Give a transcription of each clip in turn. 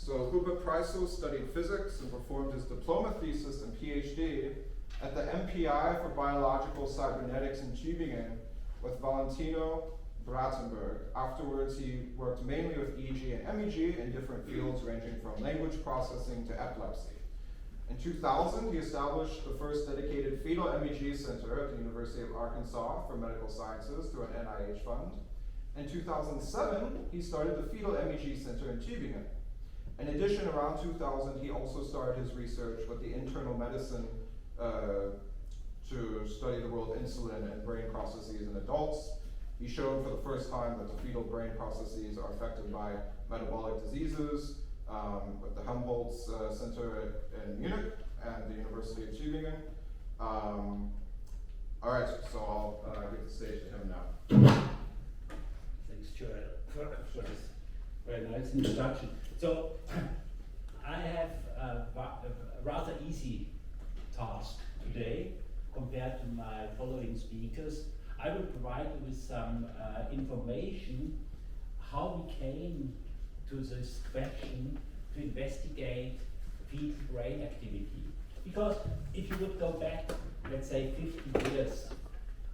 So Hubert Preissl studied physics and performed his diploma thesis and PhD at the MPI for Biological Cybernetics in Tübingen with Valentino Bratenberg. Afterwards, he worked mainly with EEG and MEG in different fields ranging from language processing to epilepsy. In 2000, he established the first dedicated Fetal MEG Center at the University of Arkansas for Medical Sciences through an NIH fund. In 2007, he started the Fetal MEG Center in Tübingen. In addition, around 2000, he also started his research with the internal medicine to study the role of insulin and brain processes in adults. He showed for the first time that the fetal brain processes are affected by metabolic diseases with the Humboldt Center in Munich and the University of Tübingen. All right, so I'll give the stage to him now. Thanks, Joel, for this very nice introduction. So, I have a rather easy task today compared to my following speakers. I will provide you with some information how we came to this question to investigate fetal brain activity. Because if you would go back, let's say 50 years,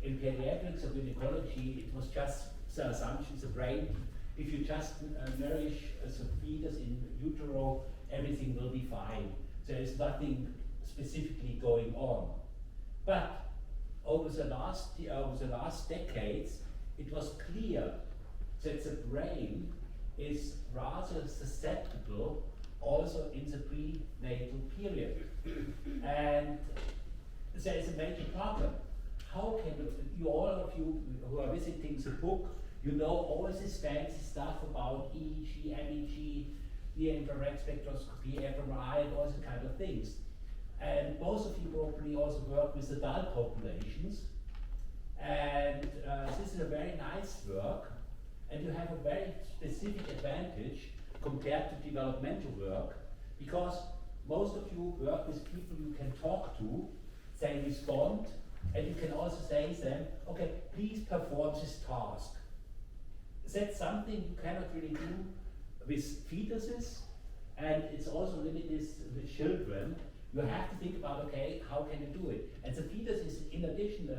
in pediatrics or gynecology, it was just the assumption the brain, if you just nourish the fetus in utero, everything will be fine. There is nothing specifically going on. But over the last decades, it was clear that the brain is rather susceptible also in the prenatal period. And there is a major problem. How can you, all of you who are visiting the book, you know all this fancy stuff about EEG, MEG, near-infrared spectroscopy, fMRI, and all these kind of things. And most of you probably also work with adult populations. And this is a very nice work. And you have a very specific advantage compared to developmental work, because most of you work with people you can talk to, they respond, and you can also say to them, okay, please perform this task. That's something you cannot really do with fetuses, and it's also limited with children. You have to think about, okay, how can you do it? And the fetus is, in addition,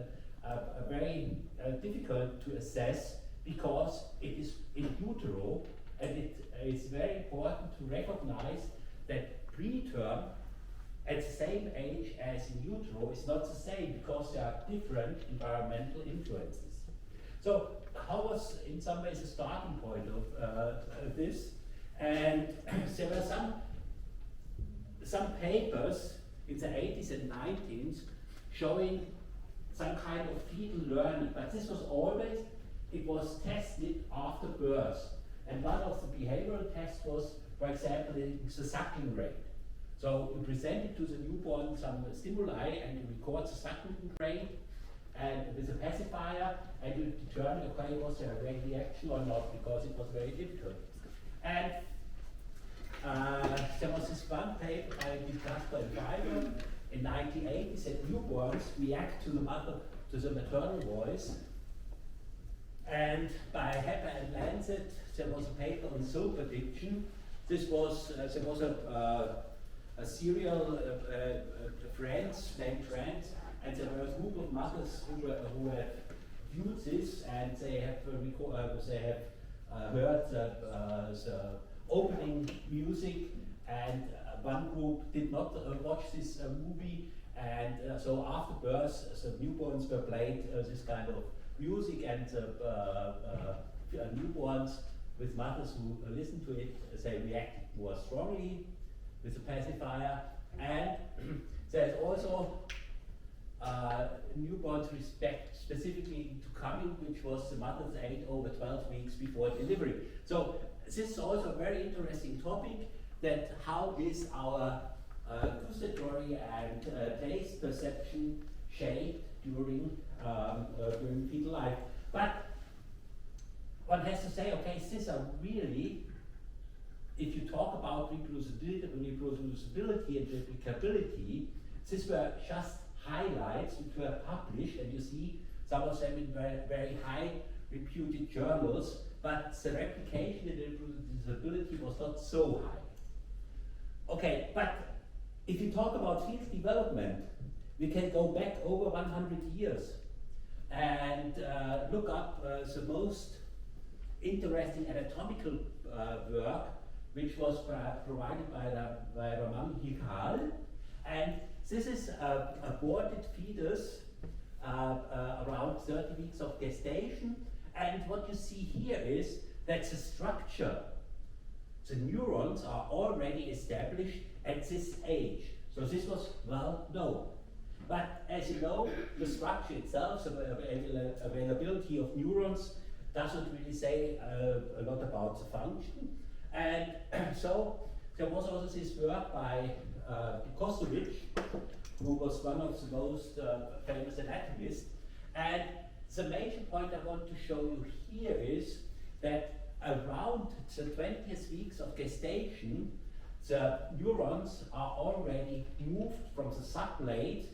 very difficult to assess because it is in utero, and it is very important to recognize that preterm at the same age as in utero is not the same because there are different environmental influences. So how was in some ways the starting point of this? And there were some papers in the 80s and 90s showing some kind of fetal learning, but this was always, it was tested after birth. And one of the behavioral tests was, for example, the suckling rate. So you presented to the newborn some stimuli and you record the suckling rate and with a pacifier, and you determine, okay, was there a great reaction or not, because it was very difficult. And there was this one paper by Kasper and Fiber in 1980 that newborns react to the maternal voice. And by Hubert and Lancet, there was a paper on soul prediction. This was there was a serial France named France, and there were a group of mothers who have viewed this, and they have heard the opening music, and one group did not watch this movie, and so after birth, the newborns were played this kind of music, and newborns with mothers who listened to it, they reacted more strongly with the pacifier, and there's also newborns respect specifically to coming, which was the mother's age over 12 weeks before delivery. So this is also a very interesting topic, that how is our gustatory and taste perception shaped during fetal life. But one has to say, okay, these are really, if you talk about reproducibility and replicability, these were just highlights which were published, and you see some of them in very, very high reputed journals, but the replication and reproducibility was not so high. Okay, but if you talk about field development, we can go back over 100 years and look up the most interesting anatomical work, which was provided by Roman Higal. And this is a aborted fetus around 30 weeks of gestation. And what you see here is that the structure, the neurons are already established at this age. So this was well known. But as you know, the structure itself, the availability of neurons, doesn't really say a lot about the function. And so there was also this work by Kostovic, who was one of the most famous anatomists. And the major point I want to show you here is that around the 20th weeks of gestation, the neurons are already moved from the subblade,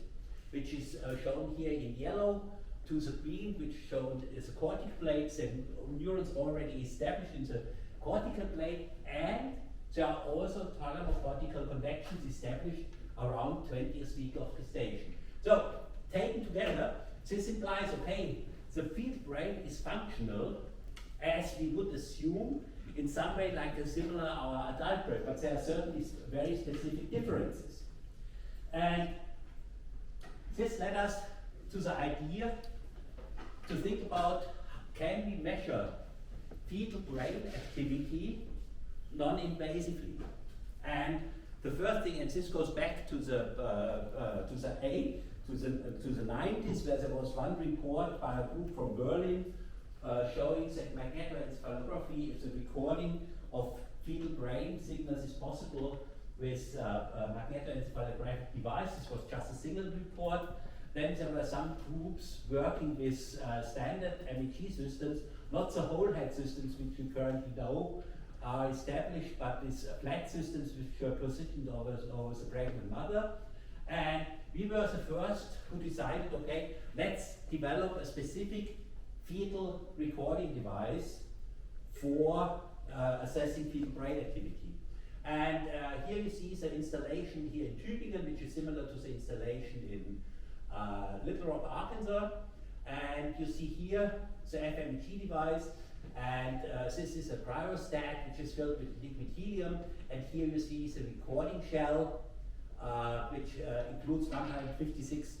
which is shown here in yellow, to the green, which shown is a cortical blade. The neurons already established in the cortical blade, and there are also thalamocortical connections established around 20th week of gestation. So, taken together, this implies, okay, the fetal brain is functional, as we would assume, in some way like a similar our adult brain, but there are certainly very specific differences. And this led us to the idea to think about, can we measure fetal brain activity non-invasively? And the first thing, and this goes back to the 90s, where there was one report by a group from Berlin showing that magnetoencephalography is a recording of fetal brain signals is possible with magnetoencephalographic devices. This was just a single report. Then there were some groups working with standard MEG systems, not the whole head systems which we currently know are established, but with flat systems which are positioned over the pregnant mother. And we were the first who decided, okay, let's develop a specific fetal recording device for assessing fetal brain activity. And here you see the installation here in Tübingen, which is similar to the installation in Little Rock, Arkansas. And you see here the fMEG device, and this is a cryostat which is filled with liquid helium. And here you see the recording shell, which includes 156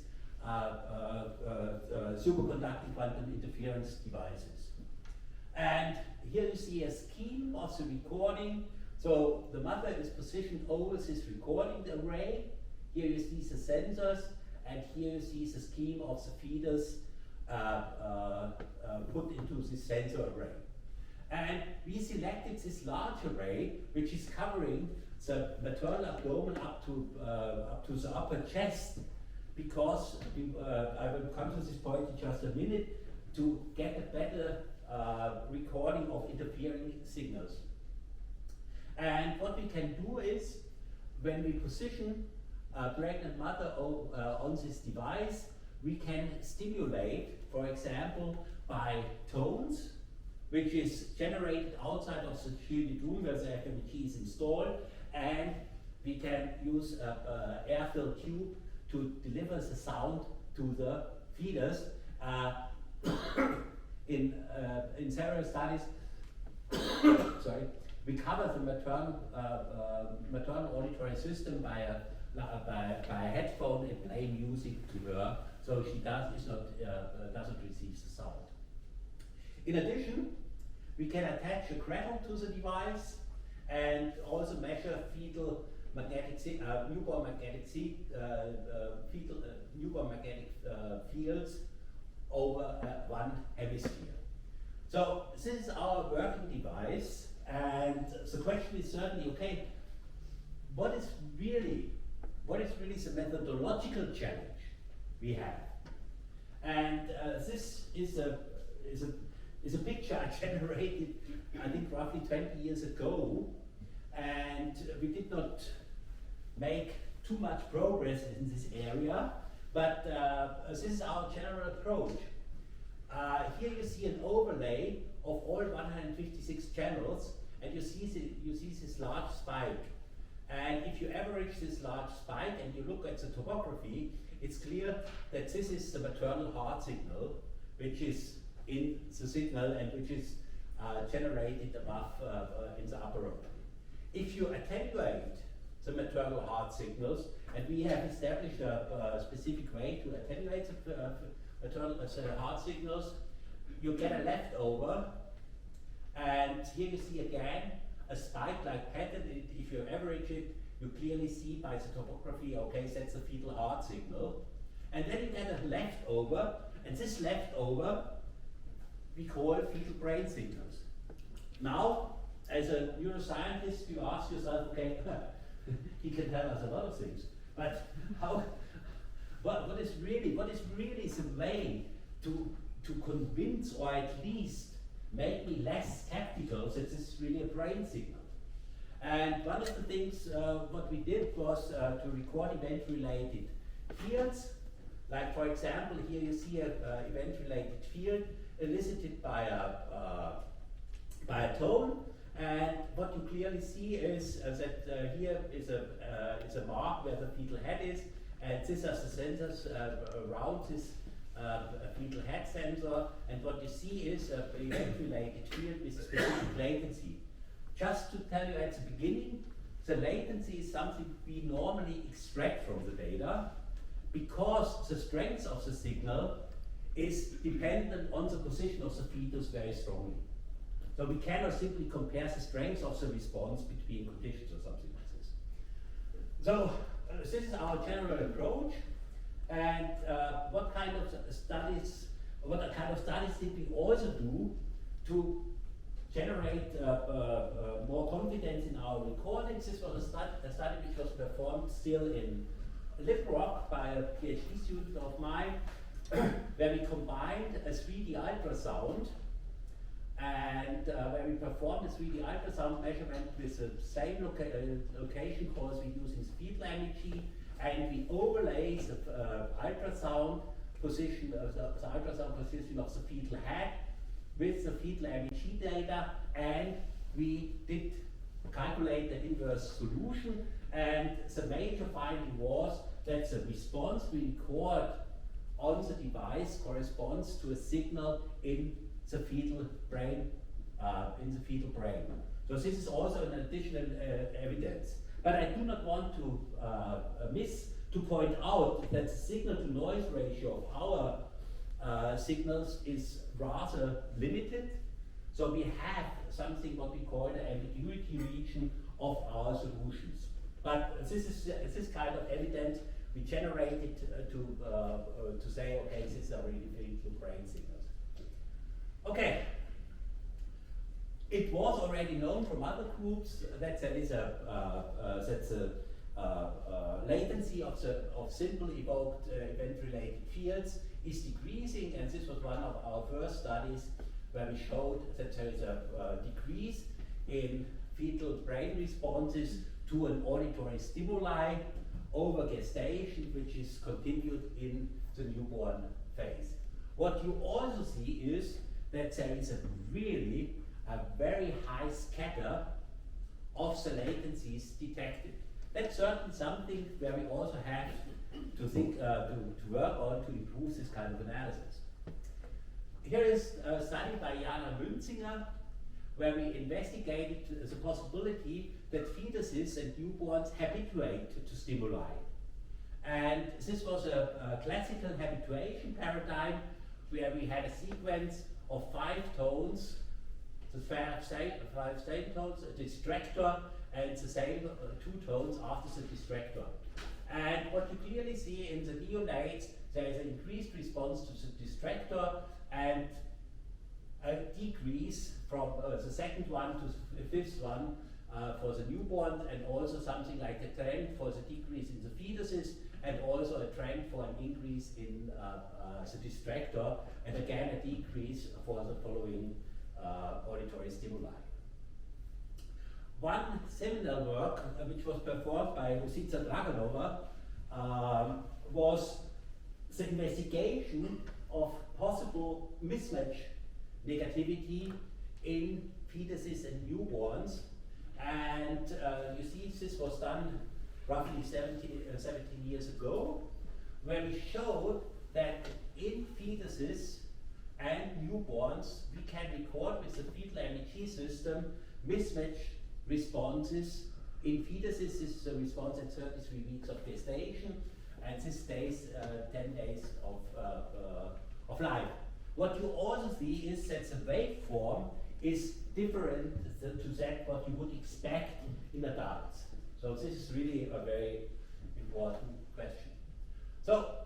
superconducting quantum interference devices. And here you see a scheme of the recording. So the mother is positioned over this recording array. Here you see the sensors, and here you see the scheme of the fetus put into this sensor array. And we selected this large array, which is covering the maternal abdomen up to the upper chest, because I will come to this point in just a minute, to get a better recording of interfering signals. And what we can do is, when we position a pregnant mother on this device, we can stimulate, for example, by tones, which is generated outside of the shielded room where the fMEG is installed, and we can use an air-filled tube to deliver the sound to the fetus. In several studies, sorry, we cover the maternal auditory system by a headphone and play music to her, so she doesn't receive the sound. In addition, we can attach a cradle to the device and also measure fetal magnetic newborn magnetic fields over one hemisphere. So this is our working device, and the question is certainly, okay, what is really the methodological challenge we have? And this is a picture I generated, I think, roughly 20 years ago, and we did not make too much progress in this area, but this is our general approach. Here you see an overlay of all 156 channels, and you see this large spike. And if you average this large spike and you look at the topography, it's clear that this is the maternal heart signal, which is in the signal and which is generated above in the upper row. If you attenuate the maternal heart signals, and we have established a specific way to attenuate the maternal heart signals, you get a leftover, and here you see again a spike-like pattern. If you average it, you clearly see by the topography, okay, that's the fetal heart signal. And then you get a leftover, and this leftover we call fetal brain signals. Now, as a neuroscientist, you ask yourself, okay, he can tell us a lot of things, but how? What is really the way to convince, or at least make me less skeptical that this is really a brain signal? And one of the things what we did was to record event-related fields. Like, for example, here you see an event-related field elicited by a tone, and what you clearly see is that here is a mark where the fetal head is, and these are the sensors around this fetal head sensor, and what you see is an event-related field with a specific latency. Just to tell you at the beginning, the latency is something we normally extract from the data, because the strength of the signal is dependent on the position of the fetus very strongly. So we cannot simply compare the strength of the response between conditions or something like this. So this is our general approach, and what kind of studies did we also do to generate more confidence in our recordings? This was a study which was performed still in Little Rock by a PhD student of mine, where we combined a 3D ultrasound and where we performed a 3D ultrasound measurement with the same location course we use in Fetal MEG, and we overlay the ultrasound position, the ultrasound position of the fetal head with the Fetal MEG data, and we did calculate the inverse solution, and the major finding was that the response we record on the device corresponds to a signal in the fetal brain. So this is also an additional evidence. But I do not want to miss to point out that the signal-to-noise ratio of our signals is rather limited. So we have something what we call the ambiguity region of our solutions. But this kind of evidence we generated to say, okay, these are really fetal brain signals. Okay. It was already known from other groups that there is a latency of simple evoked event-related fields is decreasing, and this was one of our first studies where we showed that there is a decrease in fetal brain responses to an auditory stimuli over gestation, which is continued in the newborn phase. What you also see is that there is a very high scatter of the latencies detected. That's certainly something where we also have to think, to work on to improve this kind of analysis. Here is a study by Jana Münzinger, where we investigated the possibility that fetuses and newborns habituate to stimuli. And this was a classical habituation paradigm where we had a sequence of 5 tones, the 5 same tones, a distractor, and the same 2 tones after the distractor. And what you clearly see in the neonates, there is an increased response to the distractor and a decrease from the second one to the 5th one for the newborn, and also something like a trend for the decrease in the fetuses, and also a trend for an increase in the distractor, and again a decrease for the following auditory stimuli. One seminal work which was performed by Rosica Draganova was the investigation of possible mismatch negativity in fetuses and newborns. And you see this was done roughly 17 years ago, where we showed that in fetuses and newborns, we can record with the fetal MEG system mismatch responses. In fetuses, this is a response at 33 weeks of gestation, and this stays 10 days of life. What you also see is that the waveform is different to that what you would expect in adults. So this is really a very important question. So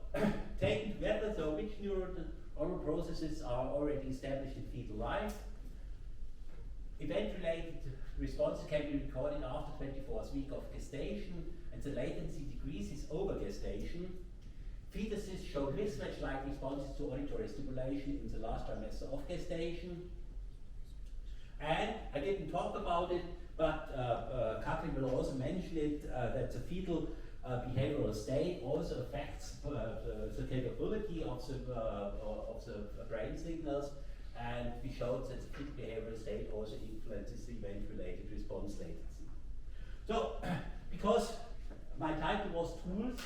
taken together, so which neuronal processes are already established in fetal life? Event-related responses can be recorded after 24th week of gestation, and the latency decreases over gestation. Fetuses show mismatch-like responses to auditory stimulation in the last trimester of gestation. And I didn't talk about it, but Katrin will also mention it, that the fetal behavioral state also affects the capability of the brain signals, and we showed that the fetal behavioral state also influences the event-related response latency. So, because my title was Tools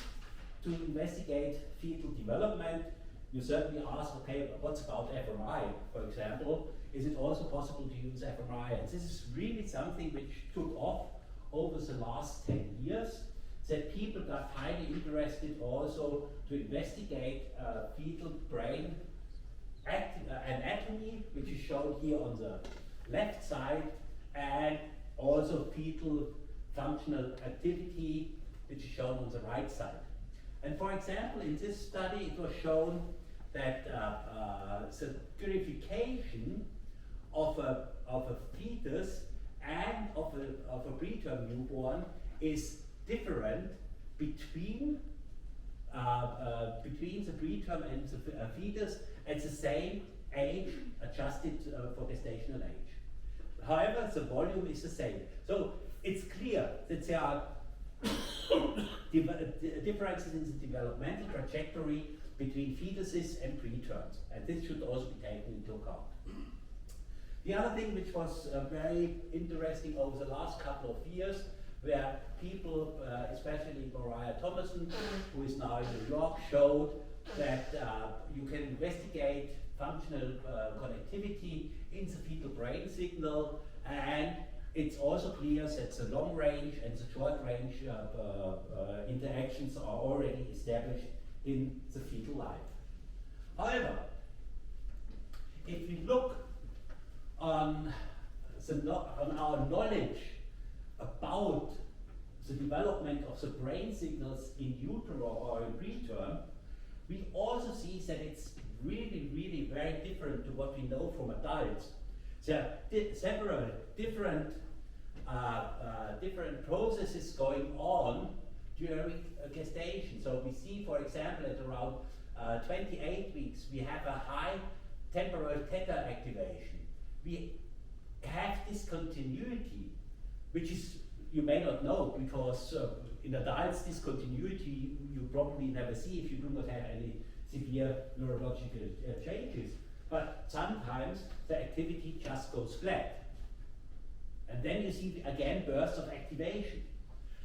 to Investigate Fetal Development, you certainly ask, okay, what's about fMRI, for example? Is it also possible to use fMRI? And this is really something which took off over the last 10 years, that people got highly interested also to investigate fetal brain anatomy, which is shown here on the left side, and also fetal functional activity, which is shown on the right side. And for example, in this study, it was shown that the purification of a fetus and of a preterm newborn is different between the preterm and the fetus at the same age, adjusted for gestational age. However, the volume is the same. So it's clear that there are differences in the developmental trajectory between fetuses and preterms, and this should also be taken into account. The other thing which was very interesting over the last couple of years, where people, especially Mariah Thomason, who is now in New York, showed that you can investigate functional connectivity in the fetal brain signal, and it's also clear that the long range and the short range interactions are already established in the fetal life. However, if we look on our knowledge about the development of the brain signals in utero or in preterm, we also see that it's really, really very different to what we know from adults. There are several different processes going on during gestation. So we see, for example, at around 28 weeks, we have a high temporal theta activation. We have discontinuity, which is, you may not know, because in adults discontinuity you probably never see if you do not have any severe neurological changes. But sometimes the activity just goes flat. And then you see again bursts of activation.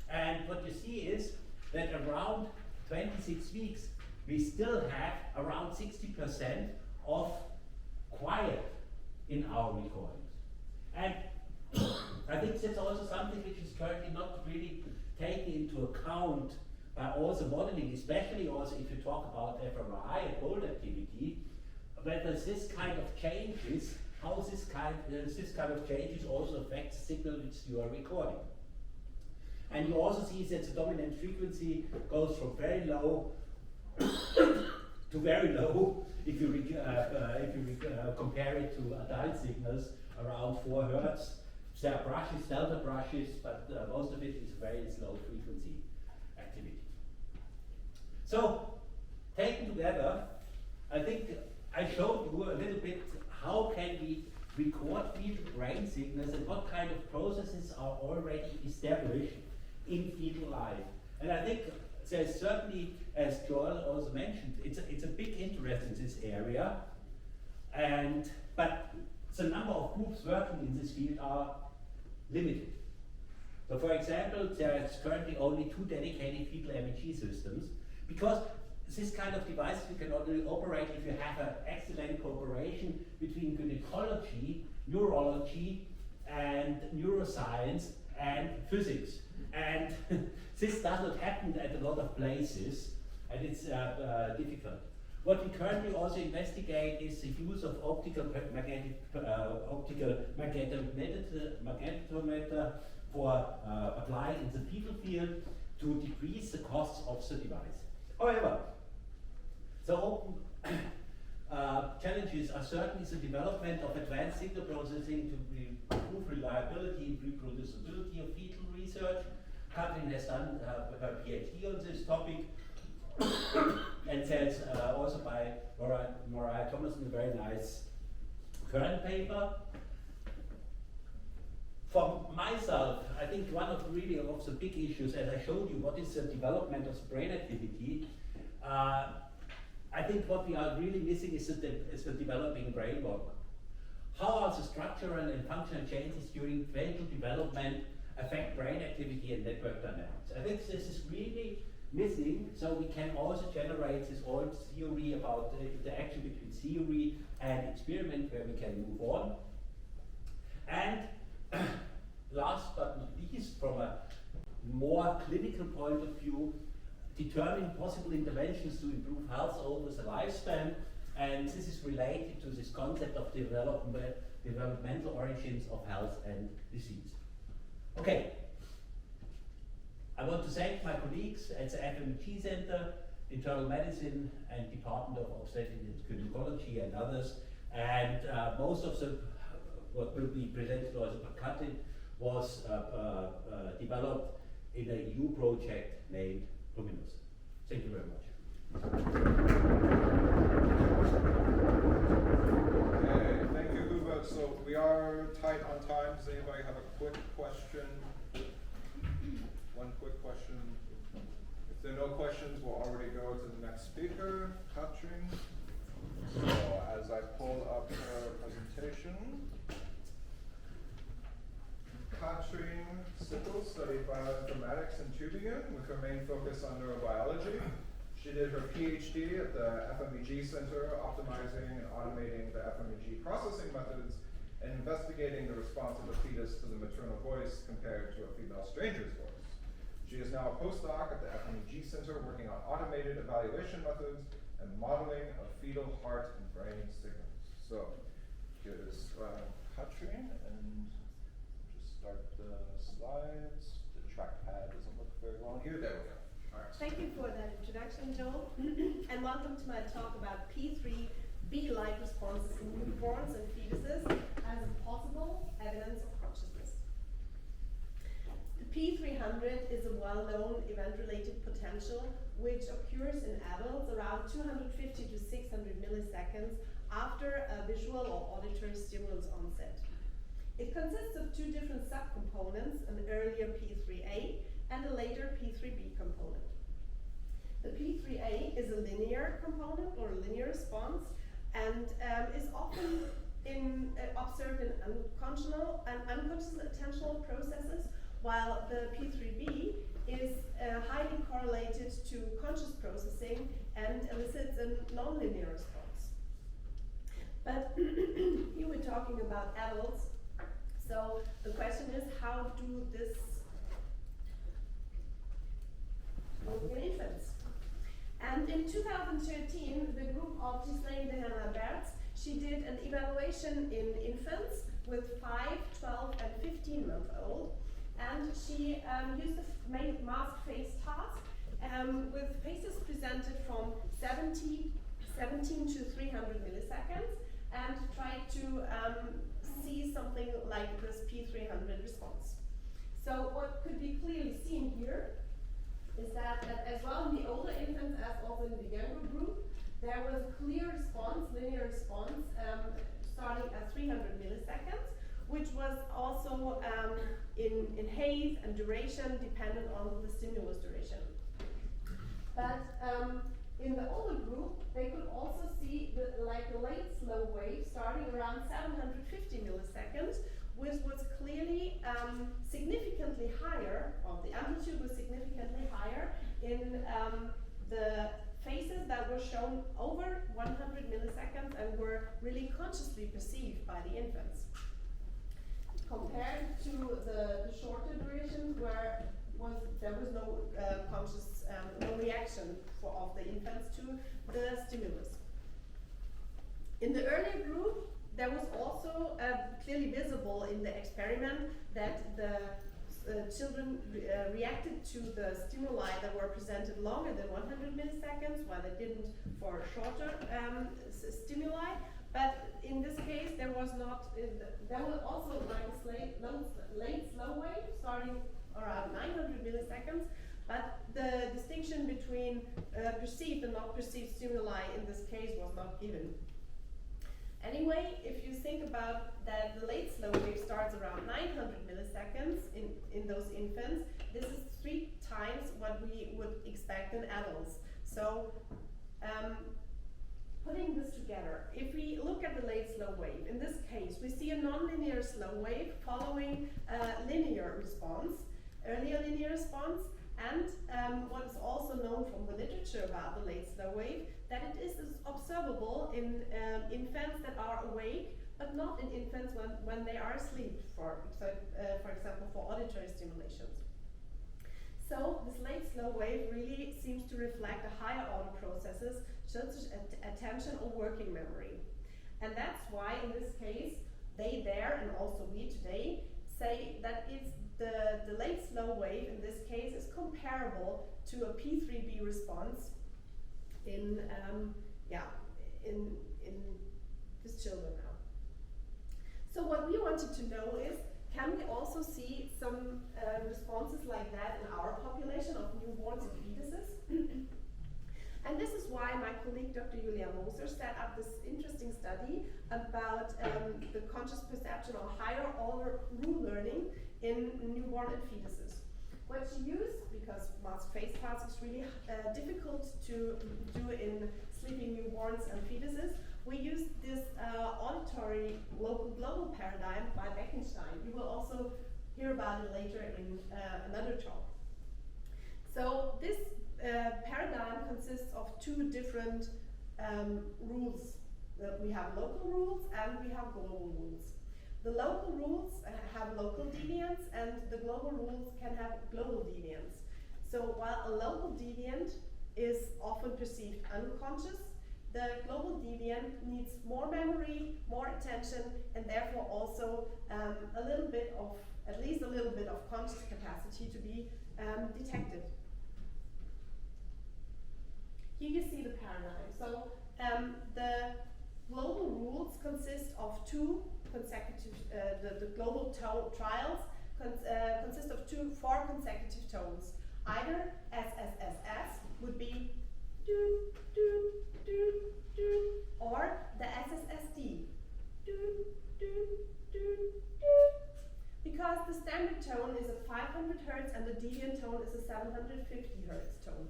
And what you see is that around 26 weeks we still have around 60% of quiet in our recordings. And I think that's also something which is currently not really taken into account by all the modeling, especially also if you talk about fMRI and cold activity, whether this kind of changes, how this kind of changes also affects the signal which you are recording. And you also see that the dominant frequency goes from very low to very low if you compare it to adult signals around 4 Hz. There are brushes, delta brushes, but most of it is very slow frequency activity. So, taken together, I think I showed you a little bit how can we record fetal brain signals and what kind of processes are already established in fetal life. And I think there's certainly, as Joel also mentioned, it's a big interest in this area, but the number of groups working in this field are limited. So for example, there is currently only 2 dedicated fetal MEG systems, because this kind of device you can only operate if you have an excellent cooperation between gynecology, neurology, and neuroscience, and physics. And this does not happen at a lot of places, and it's difficult. What we currently also investigate is the use of optical magnetometer for applying in the fetal field to decrease the costs of the device. However, the open challenges are certainly the development of advanced signal processing to improve reliability and reproducibility of fetal research. Katrin has done her PhD on this topic, and there's also by Mariah Thomason a very nice current paper. For myself, I think one of really of the big issues, as I showed you, what is the development of the brain activity? I think what we are really missing is the developing brain work. How are the structural and functional changes during fetal development affect brain activity and network dynamics? I think this is really missing, so we can also generate this old theory about the interaction between theory and experiment where we can move on. And last but not least, from a more clinical point of view, determine possible interventions to improve health over the lifespan, and this is related to this concept of developmental origins of health and disease. Okay, I want to thank my colleagues at the fMEG Center, Internal Medicine, and Department of Obstetrics and Gynecology, and others. And most of the what will be presented also by Katrin was developed in a EU project named Luminous. Thank you very much. Okay, thank you, Hubert. So we are tight on time. Does anybody have a quick question? One quick question. If there are no questions, we'll already go to the next speaker, Katrin. So as I pull up her presentation, Katrin Sippel studied bioinformatics in Tübingen with her main focus on neurobiology. She did her PhD at the fMEG Center, optimizing and automating the fMEG processing methods and investigating the response of the fetus to the maternal voice compared to a female stranger's voice. She is now a postdoc at the fMEG Center working on automated evaluation methods and modeling of fetal heart and brain signals. So here's Katrin, and just start the slides. The trackpad doesn't look very well here. There we go. All right. Thank you for that introduction, Joel, and welcome to my talk about P3 bee-like responses in newborns and fetuses as a possible evidence of consciousness. The P300 is a well-known event-related potential which occurs in adults around 250 to 600 milliseconds after a visual or auditory stimulus onset. It consists of 2 different subcomponents, an earlier P3A and a later P3B component. The P3A is a linear component or a linear response and is often observed in unconscious attentional processes, while the P3B is highly correlated to conscious processing and elicits a nonlinear response. But here we're talking about adults, so the question is, how do this work in infants? And in 2013, the group of Preissl and Hubert, she did an evaluation in infants with 5, 12, and 15-month-old, and she used the mask face task with faces presented from 17 to 300 milliseconds, and tried to see something like this P300 response. So what could be clearly seen here is that as well in the older infants as also in the younger group, there was a clear response, linear response, starting at 300 milliseconds, which was also in haze and duration dependent on the stimulus duration. But in the older group, they could also see a late slow wave starting around 750 milliseconds, which was clearly significantly higher, or the amplitude was significantly higher in the phases that were shown over 100 milliseconds and were really consciously perceived by the infants, compared to the shorter durations where there was no conscious, no reaction of the infants to the stimulus. In the earlier group, there was also clearly visible in the experiment that the children reacted to the stimuli that were presented longer than 100 milliseconds, while they didn't for shorter stimuli. But in this case, there was not. There was also like a late slow wave starting around 900 milliseconds. But the distinction between perceived and not perceived stimuli in this case was not given. Anyway, if you think about that the late slow wave starts around 900 milliseconds in those infants, this is 3 times what we would expect in adults. So, putting this together, if we look at the late slow wave, in this case, we see a nonlinear slow wave following a linear response, earlier linear response, and what is also known from the literature about the late slow wave, that it is observable in infants that are awake, but not in infants when they are asleep, for example, for auditory stimulations. So this late slow wave really seems to reflect a higher order processes, such as attention or working memory. And that's why in this case, they there, and also we today, say that it's the late slow wave in this case is comparable to a P3B response in these children now. So what we wanted to know is, can we also see some responses like that in our population of newborns and fetuses? And this is why my colleague Dr. Julia Moser set up this interesting study about the conscious perception or higher order rule learning in newborn and fetuses. What she used, because masked face tasks is really difficult to do in sleeping newborns and fetuses, we used this auditory local global paradigm by Bekenstein. You will also hear about it later in another talk. So this paradigm consists of 2 different rules. We have local rules and we have global rules. The local rules have local deviance, and the global rules can have global deviance. So while a local deviant is often perceived unconscious, the global deviant needs more memory, more attention, and therefore also at least a little bit of conscious capacity to be detected. Here you see the paradigm. So the global rules consist of 2 consecutive, the global trials consist of 4 consecutive tones. Either SSSS would be do, do, do, do, or the SSSD, do, do, do, do. Because the standard tone is a 500 Hertz and the deviant tone is a 750 Hertz tone.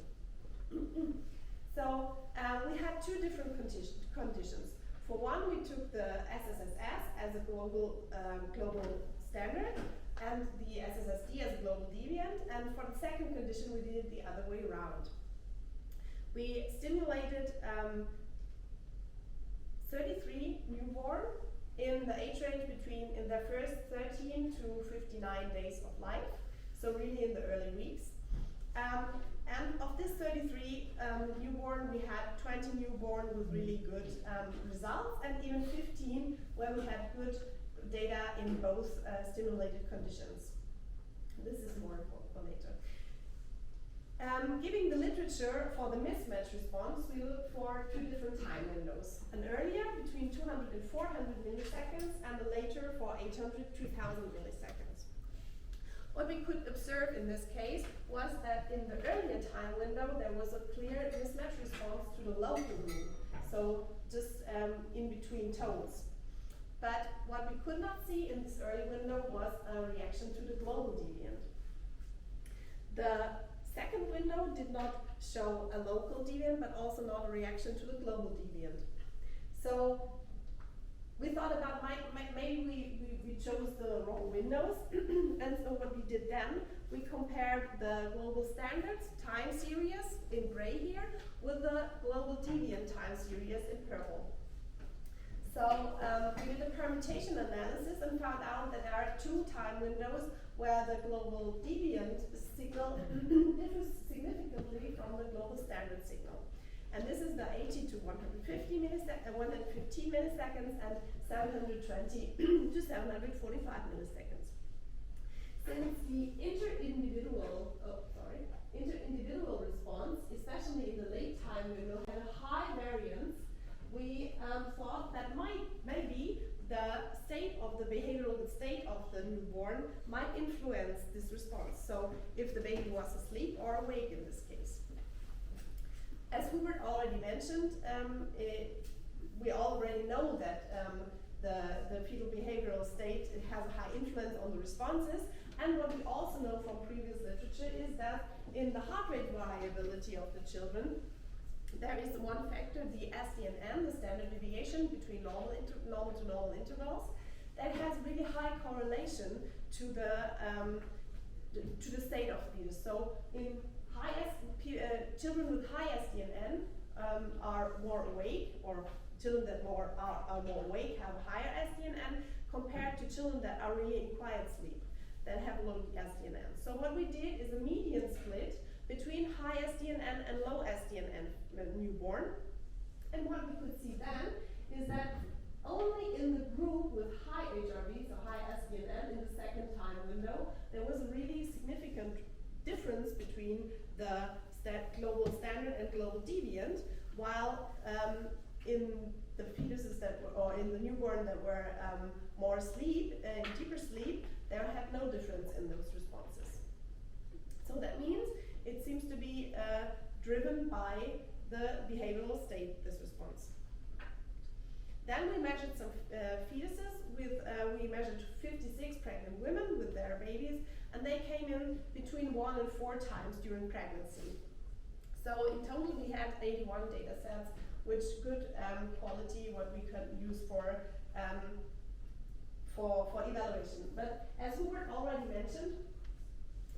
So we had 2 different conditions. For one, we took the SSSS as a global standard and the SSSD as a global deviant, and for the second condition we did it the other way around. We stimulated 33 newborn in the age range in their first 13 to 59 days of life, so really in the early weeks. And of this 33 newborn, we had 20 newborn with really good results, and even 15 where we had good data in both stimulated conditions. This is more important for later. Giving the literature for the mismatch response, we look for 2 different time windows. An earlier, between 200 and 400 milliseconds, and a later for 800 to 1000 milliseconds. What we could observe in this case was that in the earlier time window there was a clear mismatch response to the local rule, so just in between tones. But what we could not see in this early window was a reaction to the global deviant. The second window did not show a local deviant, but also not a reaction to the global deviant. So we thought about maybe we chose the wrong windows, and so what we did then, we compared the global standards time series in gray here with the global deviant time series in purple. So we did a permutation analysis and found out that there are 2 time windows where the global deviant signal differs significantly from the global standard signal. And this is the 80 to 115 milliseconds and 720 to 745 milliseconds. Since the interindividual response, especially in the late time window, had a high variance, we thought that maybe the state of the behavioral state of the newborn might influence this response. So if the baby was asleep or awake in this case. As Hubert already mentioned, we already know that the fetal behavioral state has a high influence on the responses. And what we also know from previous literature is that in the heart rate variability of the children, there is one factor, the SDNN, the standard deviation between normal to normal intervals, that has really high correlation to the state of the fetus. So in children with high SDNN are more awake, or children that are more awake have a higher SDNN compared to children that are really in quiet sleep, that have low SDNN. So what we did is a median split between high SDNN and low SDNN newborn. And what we could see then is that only in the group with high HRV, so high SDNN, in the second time window, there was a really significant difference between the global standard and global deviant, while in the fetuses that were, or in the newborn that were more asleep, deeper sleep, there had no difference in those responses. So that means it seems to be driven by the behavioral state, this response. Then we measured some fetuses we measured 56 pregnant women with their babies, and they came in between 1 and 4 times during pregnancy. So in total we had 81 data sets, which good quality, what we could use for evaluation. But as Hubert already mentioned,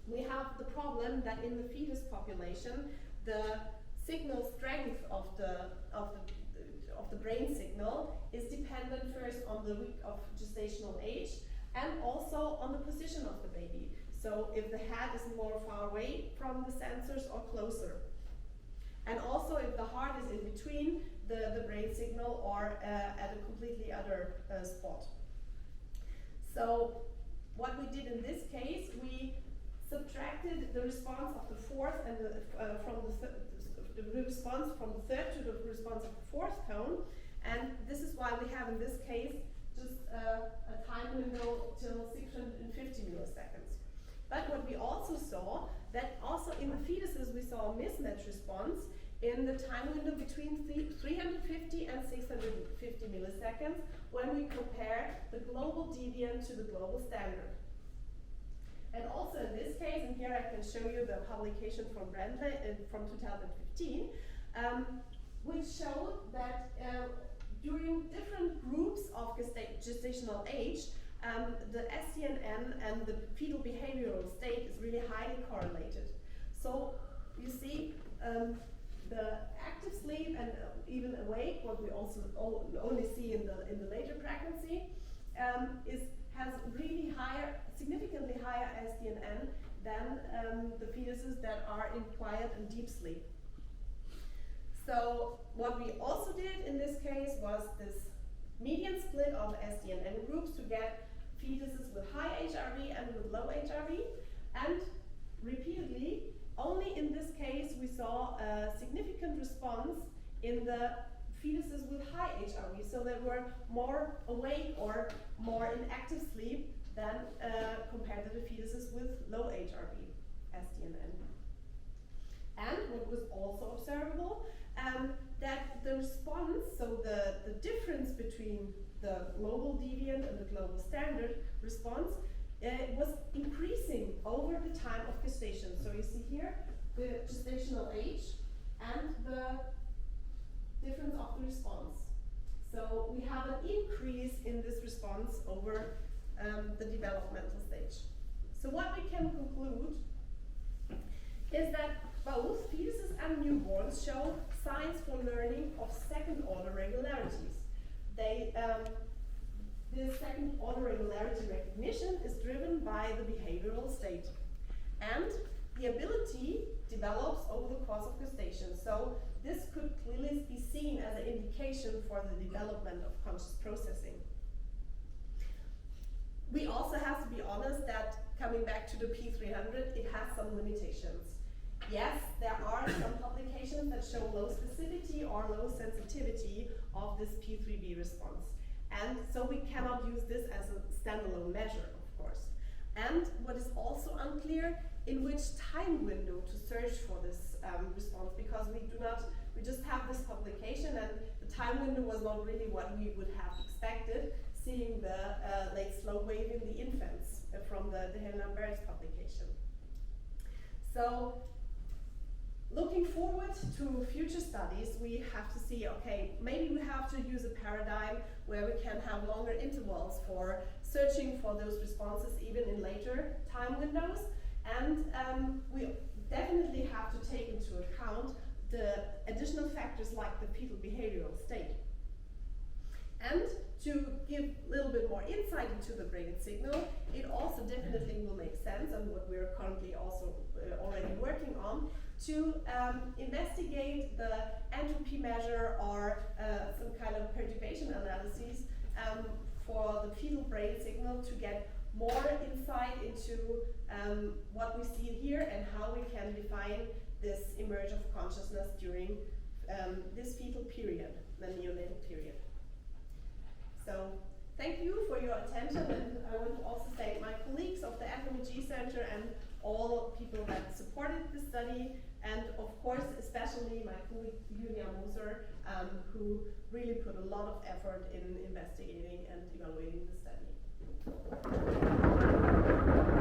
we have the problem that in the fetus population, the signal strength of the brain signal is dependent first on the week of gestational age and also on the position of the baby. So if the head is more far away from the sensors or closer. And also if the heart is in between the brain signal or at a completely other spot. So what we did in this case, we subtracted the response of the fourth and the response from the third to the response of the fourth tone, and this is why we have in this case just a time window till 650 milliseconds. But what we also saw, that also in the fetuses we saw a mismatch response in the time window between 350 and 650 milliseconds when we compare the global deviant to the global standard. And also in this case, and here I can show you the publication from Brandley from 2015, which showed that during different groups of gestational age, the SCNN and the fetal behavioral state is really highly correlated. So you see the active sleep and even awake, what we also only see in the later pregnancy, has really significantly higher SDNN than the fetuses that are in quiet and deep sleep. So what we also did in this case was this median split of SDNN groups to get fetuses with high HRV and with low HRV, and repeatedly, only in this case we saw a significant response in the fetuses with high HRV, so they were more awake or more in active sleep than compared to the fetuses with low HRV SDNN. And what was also observable, that the response, so the difference between the global deviant and the global standard response was increasing over the time of gestation. So you see here the gestational age and the difference of the response. So we have an increase in this response over the developmental stage. So what we can conclude is that both fetuses and newborns show signs for learning of second-order regularities. This second-order regularity recognition is driven by the behavioral state, and the ability develops over the course of gestation. So this could clearly be seen as an indication for the development of conscious processing. We also have to be honest that, coming back to the P300, it has some limitations. Yes, there are some publications that show low specificity or low sensitivity of this P3B response. And so we cannot use this as a standalone measure, of course. And what is also unclear, in which time window to search for this response, because we just have this publication, and the time window was not really what we would have expected, seeing the late slow wave in the infants from the Gehirn publication. So, looking forward to future studies, we have to see, okay, maybe we have to use a paradigm where we can have longer intervals for searching for those responses even in later time windows. And we definitely have to take into account the additional factors like the fetal behavioral state. And to give a little bit more insight into the brain signal, it also definitely will make sense, and what we're currently also already working on, to investigate the entropy measure or some kind of perturbation analyses for the fetal brain signal to get more insight into what we see here and how we can define this emerge of consciousness during this fetal period, the neonatal period. So thank you for your attention, and I want to also thank my colleagues of the fMEG Center and all people that supported the study, and of course especially my colleague Julia Moser, who really put a lot of effort in investigating and evaluating the study.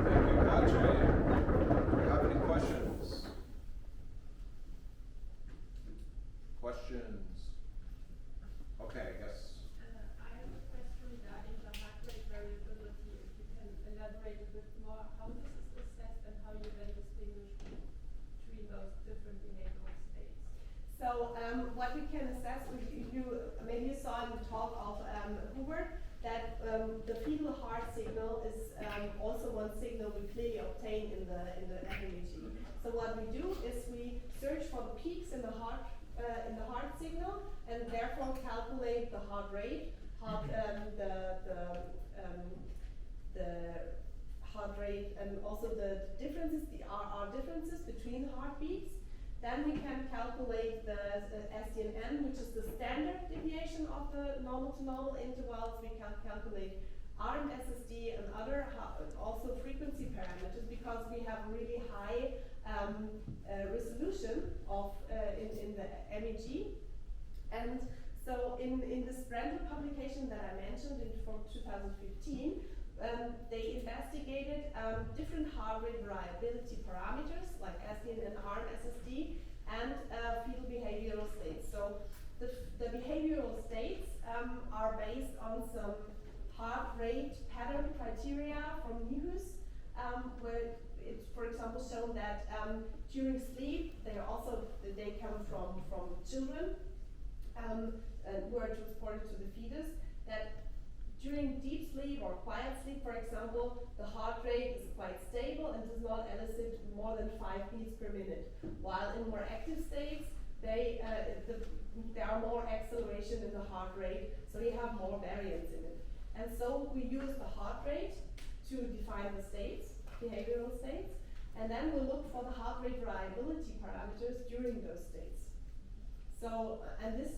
Thank you, Katrin. Do you have any questions? Questions? Okay, yes. I have a question regarding the heart rate variability. If you can elaborate a bit more how this is assessed and how you then distinguish between those different behavioral states. So what we can assess, maybe you saw in the talk of Hubert, that the fetal heart signal is also one signal we clearly obtain in the fMEG. So what we do is we search for the peaks in the heart signal, and therefore calculate the heart rate, the heart rate, and also the differences, the RR differences between heartbeats. Then we can calculate the SDNN, which is the standard deviation of the normal to normal intervals. We can calculate RMSSD and other also frequency parameters, because we have really high resolution of in the MEG. And so in this Preissl publication that I mentioned from 2015, they investigated different heart rate variability parameters like SDN and RMSSD and fetal behavioral states. So the behavioral states are based on some heart rate pattern criteria from NIHUS, where it's, for example, shown that during sleep they come from children who are transported to the fetus, that during deep sleep or quiet sleep, for example, the heart rate is quite stable and does not elicit more than 5 beats per minute. While in more active states, there are more acceleration in the heart rate, so you have more variance in it. And so we use the heart rate to define the states, behavioral states, and then we look for the heart rate variability parameters during those states. So, and this,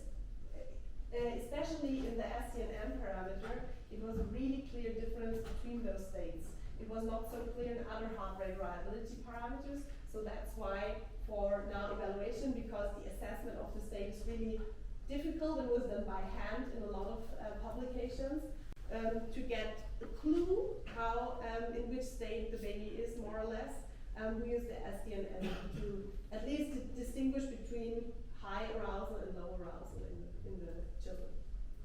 especially in the SDNN parameter, it was a really clear difference between those states. It was not so clear in other heart rate variability parameters, so that's why for now evaluation, because the assessment of the state is really difficult and was done by hand in a lot of publications, to get a clue how, in which state the baby is more or less, we use the SDNN to at least distinguish between high arousal and low arousal in the children.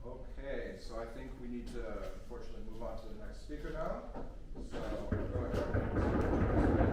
Okay, so I think we need to unfortunately move on to the next speaker now. So, go ahead.